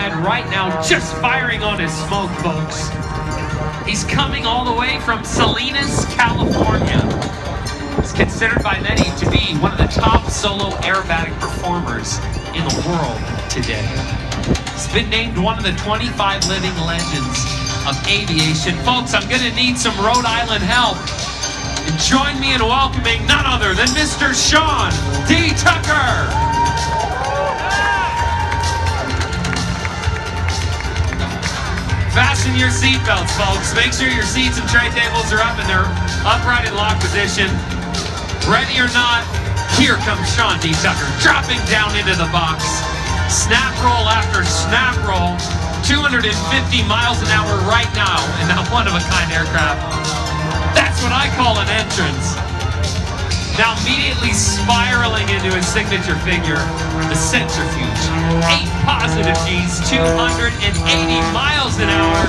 hammerhead right now, just firing on his smoke, folks. He's coming all the way from Salinas, California. He's considered by many to be one of the top solo aerobatic performers in the world today. He's been named one of the 25 living legends of aviation. Folks, I'm gonna need some Rhode Island help. And join me in welcoming none other than Mr. Sean D. Tucker. Fasten your seatbelts, folks. Make sure your seats and tray tables are up in their upright and locked position. Ready or not, here comes Sean D. Tucker, dropping down into the box. Snap roll after snap roll. 250 miles an hour right now in that one-of-a-kind aircraft. That's what I call an entrance. Now immediately spiraling into his signature figure, the centrifuge. 8 positive G's, 280 miles an hour.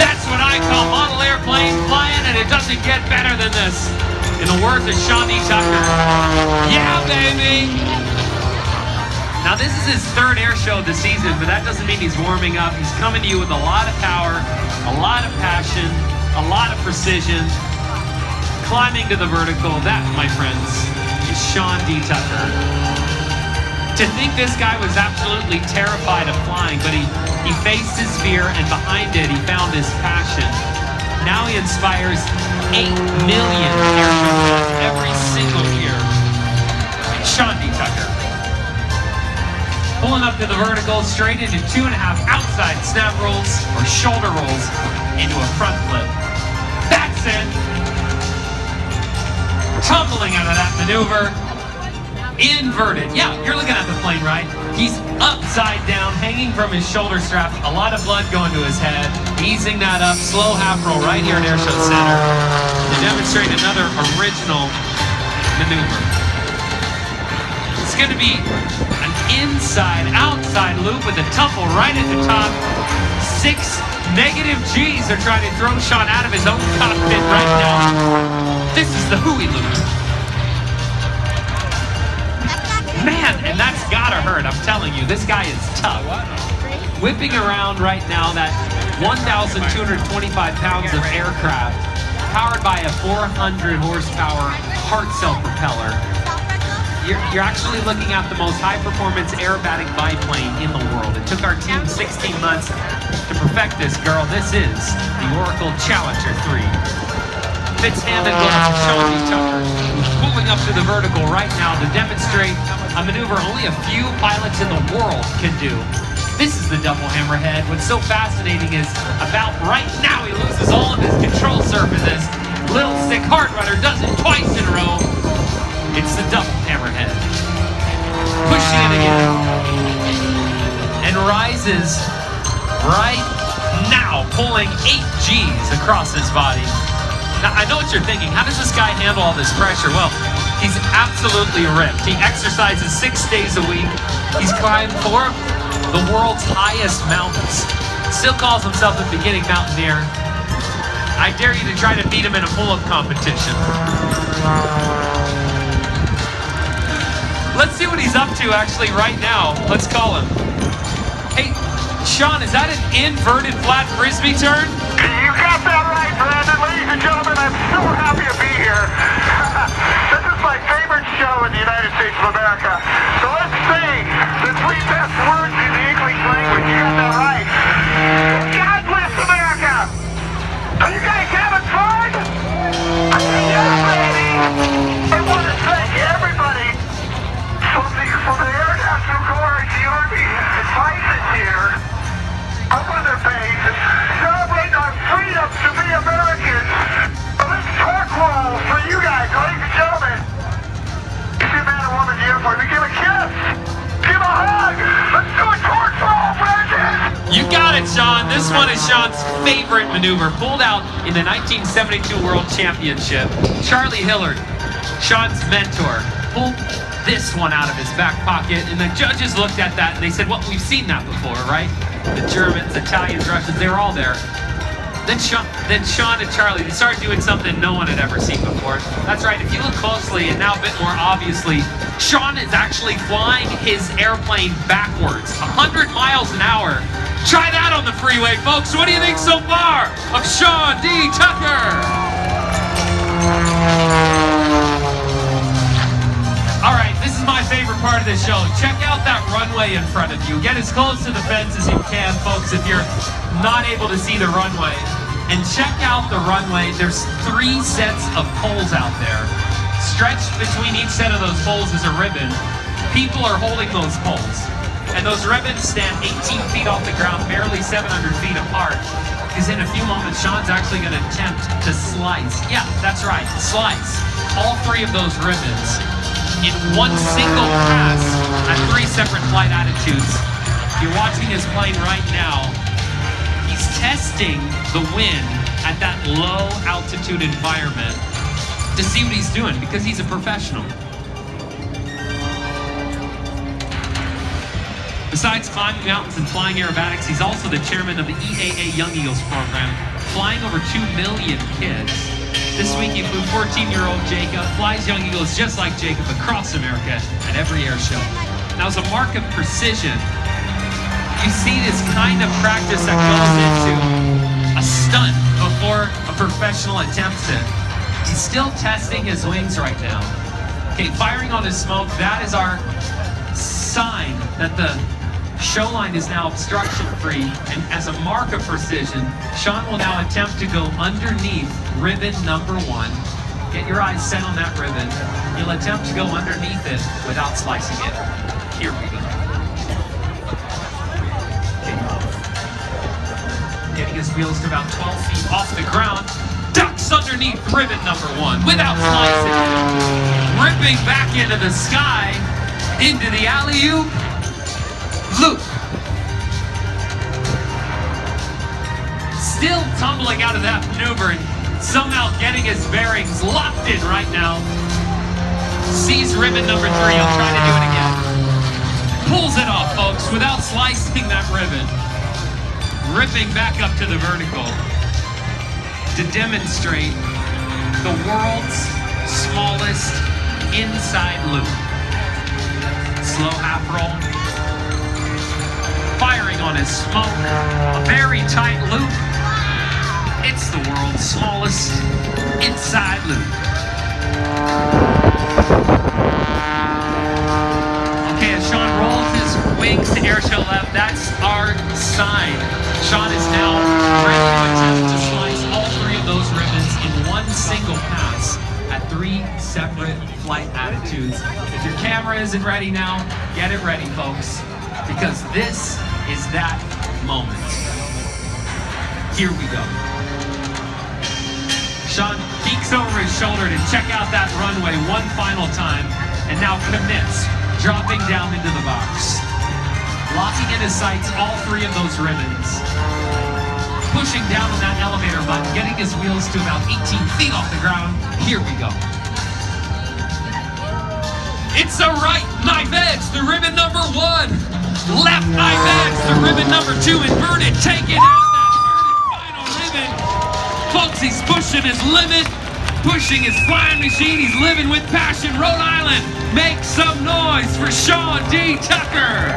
That's what I call model airplane flying, and it doesn't get better than this. In the words of Sean D. Tucker, yeah, baby! Now this is his 3rd air show of the season, but that doesn't mean he's warming up. He's coming to you with a lot of power, a lot of passion, a lot of precision. Climbing to the vertical, that, my friends, is Sean D. Tucker. To think this guy was absolutely terrified of flying, but he faced his fear, and behind it, he found his passion. Now he inspires 8 million airmen every single year. Sean D. Tucker. Pulling up to the vertical, straight into 2.5 outside snap rolls or shoulder rolls into a front flip. That's it. Tumbling out of that maneuver. Inverted. Yeah, you're looking at the plane, right? He's upside down, hanging from his shoulder strap. A lot of blood going to his head. Easing that up. Slow half roll right here at Airshow Center to demonstrate another original maneuver. It's going to be an inside-outside loop with a tumble right at the top. 6 negative G's are trying to throw Sean out of his own cockpit right now. This is the hooey loop. Man, and that's gotta hurt, I'm telling you. This guy is tough. Whipping around right now that 1,225 pounds of aircraft powered by a 400 horsepower heart cell propeller. You're actually looking at the most high-performance aerobatic biplane in the world. It took our team 16 months to perfect this, girl. This is the Oracle Challenger 3. Fits hand in glove with Sean D. Tucker, who's pulling up to the vertical right now to demonstrate a maneuver only a few pilots in the world can do. This is the double hammerhead. What's so fascinating is about right now he loses all of his control surfaces. Little sick heart rudder does it twice in a row. It's the double hammerhead. Pushing it again. And rises right now, pulling 8 G's across his body. Now, I know what you're thinking. How does this guy handle all this pressure? Well, he's absolutely ripped. He exercises 6 days a week. He's climbed 4 of the world's highest mountains. Still calls himself a beginning mountaineer. I dare you to try to beat him in a pull-up competition. Let's see what he's up to actually right now. Let's call him. Hey, Sean, is that an inverted flat frisbee turn? You got that right, Brandon. Ladies and gentlemen, I'm so happy to be here. This is my favorite show in the United States of America. So let's sing the 3 best words in the English language. You got that right. God bless America. Are you guys having fun? Yeah, baby. I want to thank everybody from the Air National Guard, the Army, advisors here, up on their base, celebrating our freedom to be Americans. Let's torque roll for you guys, ladies and gentlemen. You see a man or woman in the airport, we give a kiss, give a hug. Let's do a torque roll, Brandon. You got it, Sean. This one is Sean's favorite maneuver, pulled out in the 1972 World Championship. Charlie Hillard, Sean's mentor, pulled this one out of his back pocket, and the judges looked at that and they said, well, we've seen that before, right? The Germans, Italians, Russians, they were all there. Then Sean and Charlie, they started doing something no one had ever seen before. That's right, if you look closely and now a bit more obviously, Sean is actually flying his airplane backwards, 100 miles an hour. Try that on the freeway, folks. What do you think so far of Sean D. Tucker? All right, this is my favorite part of the show. Check out that runway in front of you. Get as close to the fence as you can, folks, if you're not able to see the runway. And check out the runway. There's 3 sets of poles out there. Stretched between each set of those poles is a ribbon. People are holding those poles. And those ribbons stand 18 feet off the ground, barely 700 feet apart. Because in a few moments, Sean's actually going to attempt to slice. Yeah, that's right, slice all 3 of those ribbons in one single pass at 3 separate flight attitudes. You're watching his plane right now. He's testing the wind at that low altitude environment to see what he's doing because he's a professional. Besides climbing mountains and flying aerobatics, he's also the chairman of the EAA Young Eagles program, flying over 2 million kids. This week he flew 14-year-old Jacob, flies Young Eagles just like Jacob across America at every air show. Now, as a mark of precision, you see this kind of practice that goes into a stunt before a professional attempts it. He's still testing his wings right now. Okay, firing on his smoke, that is our sign that the show line is now obstruction-free, and as a mark of precision, Sean will now attempt to go underneath ribbon number 1. Get your eyes set on that ribbon. He'll attempt to go underneath it without slicing it. Here we go. Getting his wheels to about 12 feet off the ground, ducks underneath ribbon number 1 without slicing it. Ripping back into the sky, into the alley-oop. Loop. Still tumbling out of that maneuver and somehow getting his bearings locked in right now. Sees ribbon number 3. I'll try to do it again. Pulls it off, folks, without slicing that ribbon. Ripping back up to the vertical to demonstrate the world's smallest inside loop. Slow half roll. Firing on his smoke, a very tight loop. It's the world's smallest inside loop. Okay, as Sean rolls his wings to airshow left, that's our sign. Sean is now ready to attempt to slice all 3 of those ribbons in one single pass at 3 separate flight attitudes. If your camera isn't ready now, get it ready, folks, because this is that moment. Here we go. Sean peeks over his shoulder to check out that runway one final time and now commits, dropping down into the box. Locking in his sights all 3 of those ribbons. Pushing down on that elevator button, getting his wheels to about 18 feet off the ground. Here we go. It's a right knife edge to ribbon number 1. Left knife edge to ribbon number 2, inverted, taking out that inverted final ribbon. Folks, he's pushing his limit, pushing his flying machine. He's living with passion. Rhode Island, make some noise for Sean D. Tucker.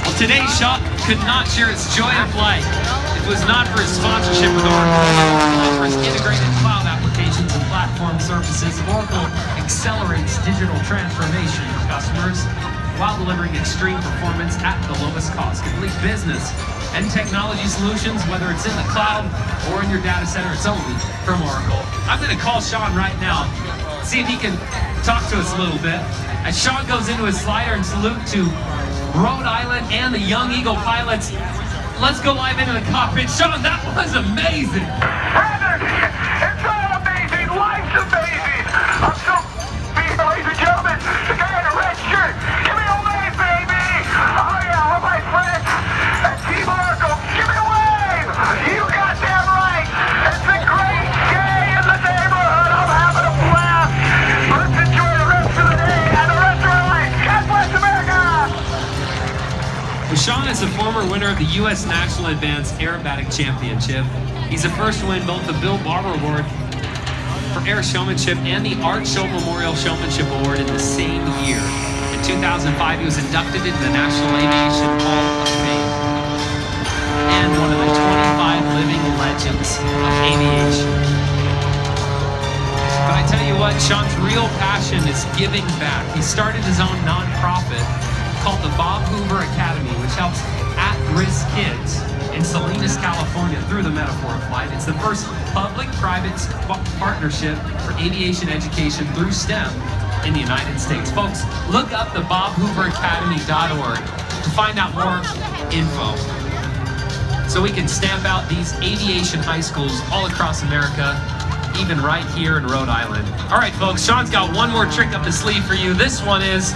Well, today, Sean could not share his joy of flight. It was not for his sponsorship with Oracle, for his integrated cloud applications and platform services. Oracle accelerates digital transformation for customers while delivering extreme performance at the lowest cost. Complete business and technology solutions, whether it's in the cloud or in your data center, it's only from Oracle. I'm going to call Sean right now, see if he can talk to us a little bit. As Sean goes into his slider and salute to Rhode Island and the Young Eagle pilots. Let's go live into the cockpit. Sean, that was amazing. Brandon, it's all amazing. Life's amazing. I'm so pleased, ladies and gentlemen. The guy in the red shirt. Give me a wave, baby. Oh, yeah, all my friends at Team Oracle. Give me a wave. You got that right. It's a great day in the neighborhood. I'm having a blast. Let's enjoy the rest of the day and the rest of our life. God bless America. former winner of the U.S. National Advanced Aerobatic Championship. He's the first to win both the Bill Barber Award for Air Showmanship and the Art Show Memorial Showmanship Award in the same year. In 2005, he was inducted into the National Aviation Hall of Fame and one of the 25 living legends of aviation. But I tell you what, Sean's real passion is giving back. He started his own nonprofit called the Bob Hoover Academy, which helps at-risk kids in Salinas, California through the metaphor of flight. It's the first public-private partnership for aviation education through STEM in the United States. Folks, look up the bobhooveracademy.org to find out more info so we can stamp out these aviation high schools all across America, even right here in Rhode Island. All right, folks, Sean's got one more trick up his sleeve for you. This one is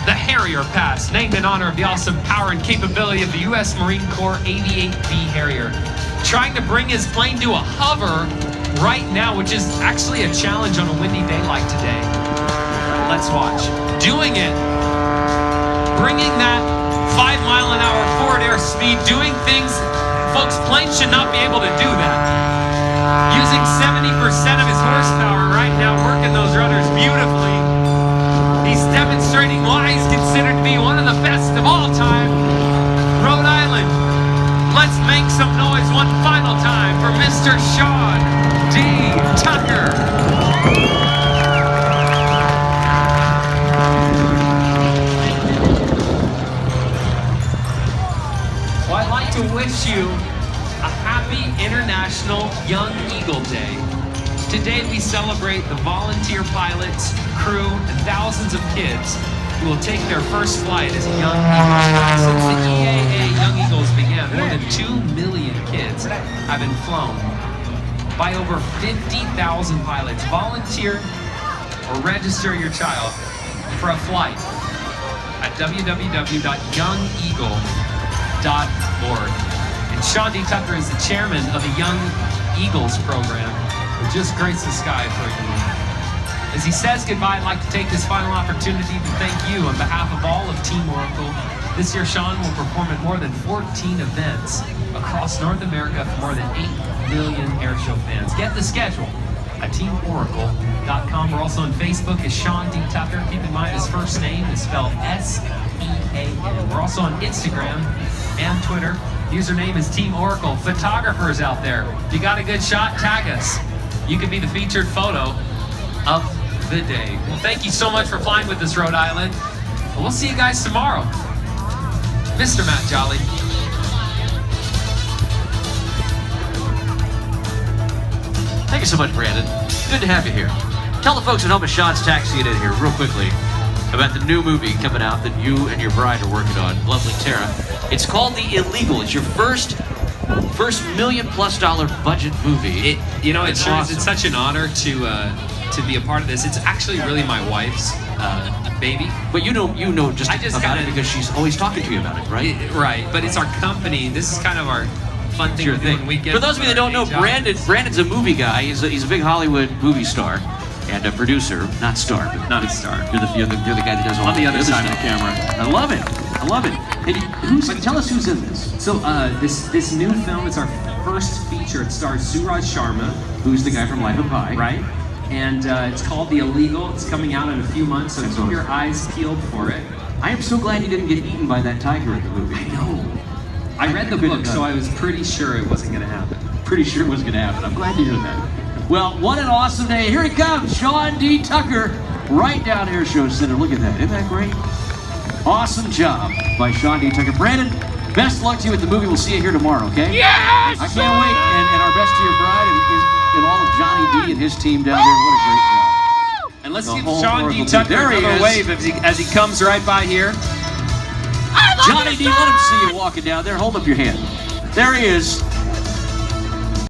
the Harrier Pass, named in honor of the awesome power and capability of the U.S. Marine Corps 88B Harrier. Trying to bring his plane to a hover right now, which is actually a challenge on a windy day like today. Let's watch. Doing it, bringing that 5-mile-an-hour forward air speed, doing things, folks, planes should not be able to do that. Using 70% of his horsepower right now, working those rudders beautifully. He's demonstrating why he's considered to be one of the best of all time. Rhode Island, let's make some noise one final time for Mr. Sean D. Tucker. Well, I'd like to wish you a happy International Young Eagle Day. Today we celebrate the volunteer pilots, crew, and thousands of kids who will take their first flight as young eagles. Since the EAA Young Eagles began, more than 2 million kids have been flown by over 50,000 pilots. Volunteer or register your child for a flight at www.youngeagle.org. And Sean D. Tucker is the chairman of the Young Eagles program, who just graced the sky for you. As he says goodbye, I'd like to take this final opportunity to thank you on behalf of all of Team Oracle. This year, Sean will perform at more than 14 events across North America for more than 8 million airshow fans. Get the schedule at teamoracle.com. We're also on Facebook as Sean D. Tucker. Keep in mind his first name is spelled S-E-A-N. We're also on Instagram and Twitter. Username is Team Oracle. Photographers out there, if you got a good shot, tag us. You could be the featured photo of the day. Well, thank you so much for flying with us, Rhode Island. Well, we'll see you guys tomorrow. Mr. Matt Jolly. Thank you so much, Brandon. Good to have you here. Tell the folks at home as Sean's taxiing in here real quickly about the new movie coming out that you and your bride are working on, lovely Tara. It's called The Illegal. It's your first $1 million+ budget movie. It's such an honor to be a part of this. It's actually really my wife's baby. But you know just about it because she's always talking to you about it, right? Right, but it's our company. This is kind of our fun thing to do when we get. For those of you that don't know, Brandon's a movie guy. He's a big Hollywood movie star and a producer, not star, but not a star. You're the guy that does all on the other side stuff. of the camera. I love it. Tell us who's in this. So this new film is our first feature. It stars Suraj Sharma, who's the guy from Life of Pi, right? And it's called The Illegal. It's coming out in a few months, so keep your eyes peeled for it. I am so glad you didn't get eaten by that tiger in the movie. I know. I read the book, so I was pretty sure it wasn't going to happen. Pretty sure it was going to happen. I'm glad to hear that. Well, what an awesome day. Here he comes, Sean D. Tucker, right down Airshow Center. Look at that. Isn't that great? Awesome job by Sean D. Tucker. Brandon, best luck to you with the movie. We'll see you here tomorrow, okay? Yes! I can't wait. And our best to your bride and all of Johnny D and his team down there. What a great job. And let's give Sean D. Tucker another wave as he comes right by here. Johnny D, let him see you walking down there. Hold up your hand. There he is.